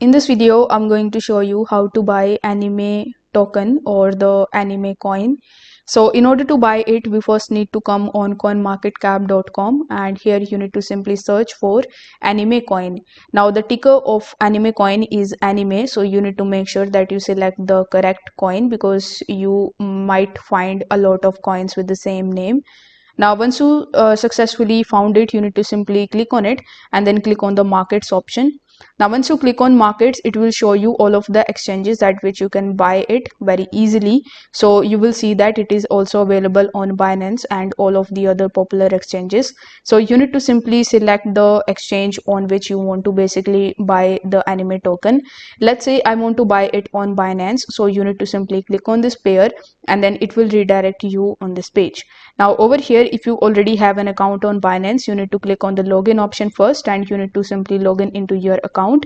In this video, I'm going to show you how to buy anime token or the anime coin. So in order to buy it, we first need to come on coinmarketcap.com, and here you need to simply search for anime coin. Now the ticker of anime coin is anime, so you need to make sure that you select the correct coin because you might find a lot of coins with the same name. Now once you successfully found it, you need to simply click on it and then click on the markets option. Now once you click on markets, it will show you all of the exchanges at which you can buy it very easily. So you will see that it is also available on Binance and all of the other popular exchanges. So you need to simply select the exchange on which you want to basically buy the anime token. Let's say I want to buy it on Binance, so you need to simply click on this pair and then it will redirect you on this page. Now over here, if you already have an account on Binance, you need to click on the login option first and you need to simply log in into your account.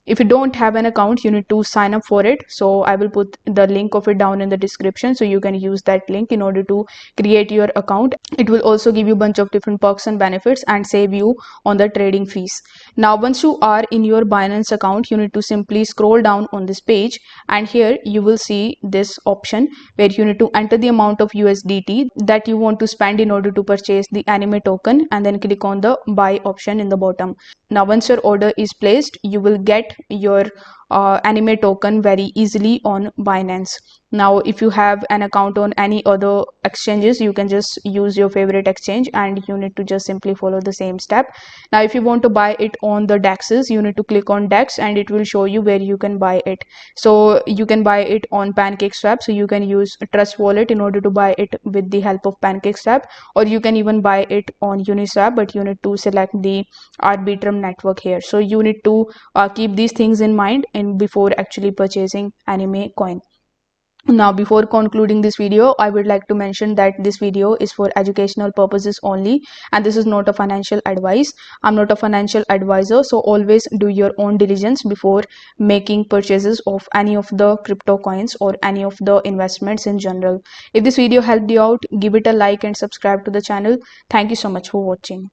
If you don't have an account, you need to sign up for it. So I will put the link of it down in the description, so you can use that link in order to create your account. It will also give you a bunch of different perks and benefits and save you on the trading fees. Now once you are in your Binance account, you need to simply scroll down on this page, and here you will see this option where you need to enter the amount of USDT that you want to spend in order to purchase the anime token, and then click on the buy option in the bottom. Now once your order is placed, you will get your anime token very easily on Binance. Now if you have an account on any other exchanges, you can just use your favorite exchange and you need to just simply follow the same step. Now if you want to buy it on the DEXs, you need to click on DEX and it will show you where you can buy it. So you can buy it on PancakeSwap, so you can use Trust Wallet in order to buy it with the help of PancakeSwap, or you can even buy it on Uniswap, but you need to select the Arbitrum network here. So you need to keep these things in mind before actually purchasing anime coin. Now before concluding this video, I would like to mention that this video is for educational purposes only and this is not a financial advice. I'm not a financial advisor, so always do your own diligence before making purchases of any of the crypto coins or any of the investments in general. If this video helped you out, give it a like and subscribe to the channel. Thank you so much for watching.